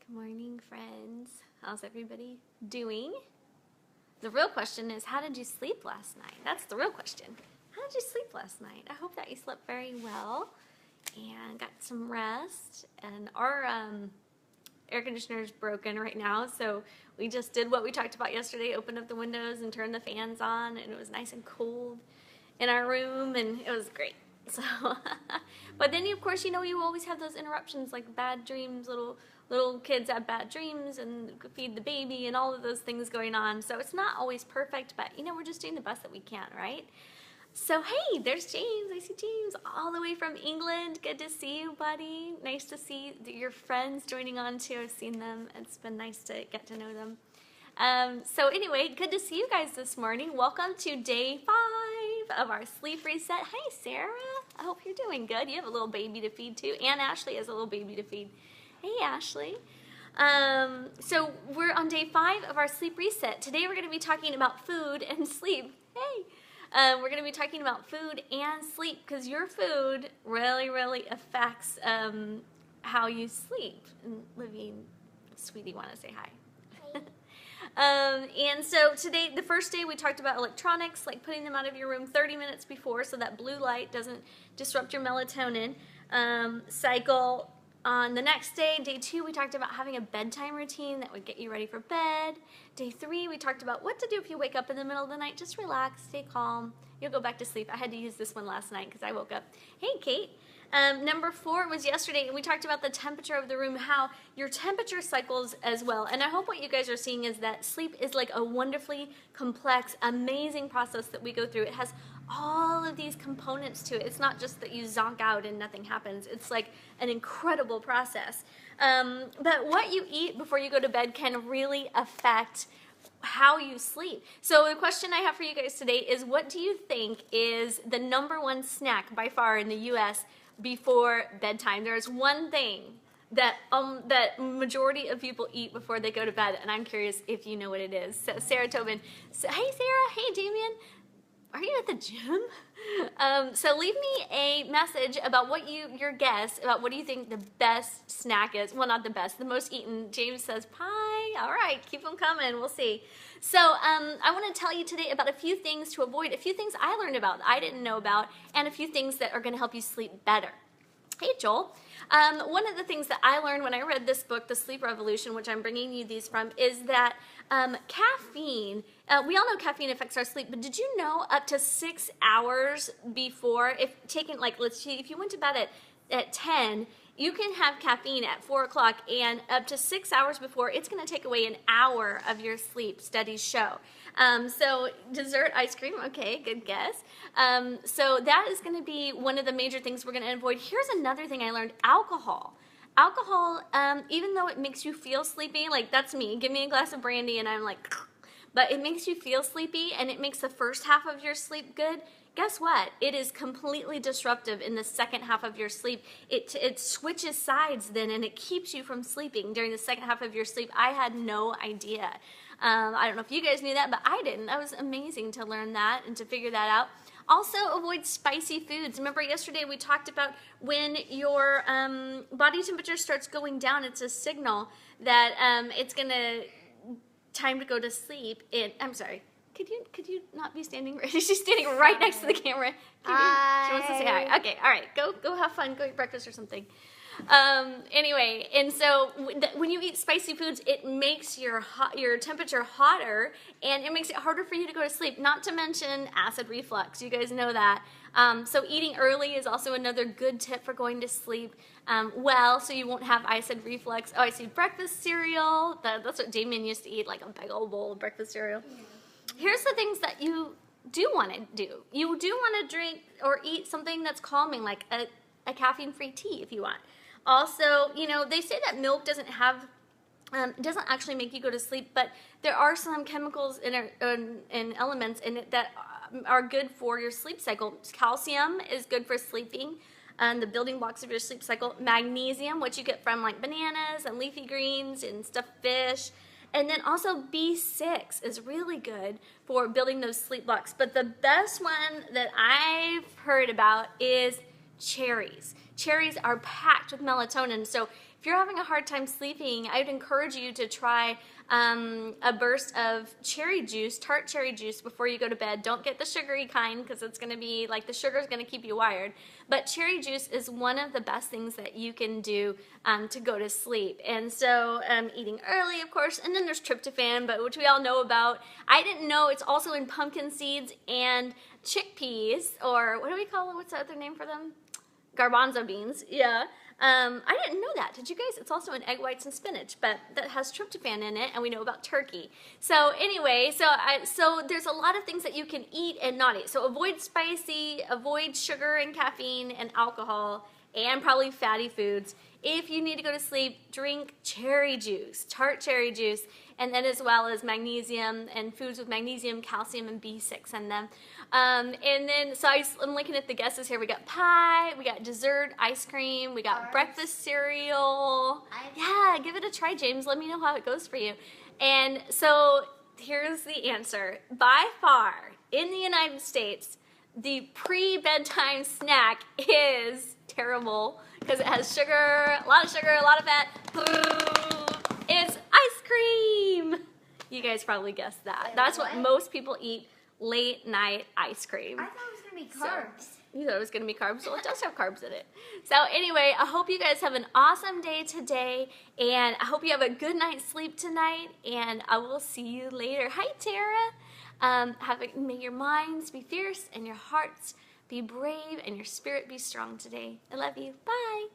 Good morning, friends. How's everybody doing? The real question is, how did you sleep last night? That's the real question. How did you sleep last night? I hope that you slept very well and got some rest. And our air conditioner is broken right now, so we just did what we talked about yesterday, opened up the windows and turned the fans on, and it was nice and cold in our room, and it was great. So, but then of course, you always have those interruptions, like bad dreams, little kids have bad dreams and feed the baby and all of those things going on. So it's not always perfect, but we're just doing the best that we can, right? So hey, there's James. I see James all the way from England. Good to see you, buddy. Nice to see your friends joining on too. I've seen them. It's been nice to get to know them. So anyway, good to see you guys this morning. Welcome to day 5 of our sleep reset. Hi, Sarah. I hope you're doing good. You have a little baby to feed too. And Ashley has a little baby to feed. Hey, Ashley. So we're on day 5 of our sleep reset. Today we're going to be talking about food and sleep. Hey. We're going to be talking about food and sleep because your food really affects how you sleep. And Living, sweetie, want to say hi. And so today, the first day, we talked about electronics, like putting them out of your room 30 minutes before so that blue light doesn't disrupt your melatonin cycle. On the next day, day 2, we talked about having a bedtime routine that would get you ready for bed. Day 3, we talked about what to do if you wake up in the middle of the night. Just relax, stay calm. You'll go back to sleep. I had to use this one last night because I woke up. Hey, Kate. Number 4 was yesterday, and we talked about the temperature of the room, how your temperature cycles as well. And I hope what you guys are seeing is that sleep is like a wonderfully complex, amazing process that we go through. It has all of these components to it. It's not just that you zonk out and nothing happens. It's like an incredible process. But what you eat before you go to bed can really affect how you sleep. So the question I have for you guys today is, what do you think is the #1 snack by far in the U.S. before bedtime? There's one thing that that majority of people eat before they go to bed, and I'm curious if you know what it is. So Sarah Tobin. So, hey Sarah, hey Damien. Are you at the gym? So leave me a message about what your guess about what do you think the best snack is. Well, not the best, the most eaten. James says pie. All right, keep them coming. We'll see. So I want to tell you today about a few things to avoid, a few things I learned about, I didn't know about, and a few things that are going to help you sleep better. Hey, Joel. One of the things that I learned when I read this book, The Sleep Revolution, which I'm bringing you these from, is that caffeine, we all know caffeine affects our sleep, but did you know up to 6 hours before, if taken, like, let's see, if you went to bed at 10, you can have caffeine at 4 o'clock, and up to 6 hours before, it's going to take away an hour of your sleep, studies show. So dessert, ice cream, okay, good guess. So that is going to be one of the major things we're going to avoid. Here's another thing I learned, alcohol. Alcohol, even though it makes you feel sleepy, like that's me, give me a glass of brandy and I'm like, but it makes you feel sleepy and it makes the first half of your sleep good. Guess what? It is completely disruptive in the second half of your sleep. It switches sides then, and it keeps you from sleeping during the second half of your sleep. I had no idea. I don't know if you guys knew that, but I didn't. That was amazing to learn that and to figure that out. Also, avoid spicy foods. Remember yesterday we talked about when your body temperature starts going down, it's a signal that it's time to go to sleep. I'm sorry. Could you not be standing right? She's standing right next to the camera. She wants to say hi. Okay, all right. Go have fun. Go eat breakfast or something. Anyway, and so when you eat spicy foods, it makes your temperature hotter, and it makes it harder for you to go to sleep, not to mention acid reflux. You guys know that. So eating early is also another good tip for going to sleep well, so you won't have acid reflux. Oh, I see breakfast cereal. That's what Damien used to eat, like a big old bowl of breakfast cereal. Here's the things that you do want to do. You do want to drink or eat something that's calming, like a caffeine-free tea if you want. Also, they say that milk doesn't actually make you go to sleep, but there are some chemicals and elements in it that are good for your sleep cycle. Calcium is good for sleeping, the building blocks of your sleep cycle. Magnesium, which you get from like bananas and leafy greens and stuffed fish. And then also B6 is really good for building those sleep blocks. But the best one that I've heard about is cherries. Cherries are packed with melatonin, so if you're having a hard time sleeping, I would encourage you to try a burst of cherry juice, tart cherry juice, before you go to bed. Don't get the sugary kind because it's going to be like the sugar is going to keep you wired. But cherry juice is one of the best things that you can do to go to sleep. And so eating early, of course, and then there's tryptophan, but which we all know about. I didn't know it's also in pumpkin seeds and chickpeas, or what do we call it? What's the other name for them? Garbanzo beans. Yeah. I didn't know that. Did you guys? It's also in egg whites and spinach, but that has tryptophan in it, and we know about turkey. So anyway, so there's a lot of things that you can eat and not eat. So avoid spicy, avoid sugar and caffeine and alcohol, and probably fatty foods. If you need to go to sleep, drink cherry juice, tart cherry juice, and then as well as magnesium and foods with magnesium, calcium, and B6 in them. And then, so I'm looking at the guesses here. We got pie, we got dessert, ice cream, we got breakfast cereal. Yeah, give it a try, James. Let me know how it goes for you. And so here's the answer. By far, in the United States, the pre-bedtime snack is terrible because it has sugar, a lot of fat. It's ice cream. You guys probably guessed that. That's what most people eat, late night ice cream. I thought it was going to be carbs. You thought it was going to be carbs? Well, it does have carbs in it. So anyway, I hope you guys have an awesome day today, and I hope you have a good night's sleep tonight, and I will see you later. Hi, Tara. May your minds be fierce and your hearts be brave and your spirit be strong today. I love you. Bye.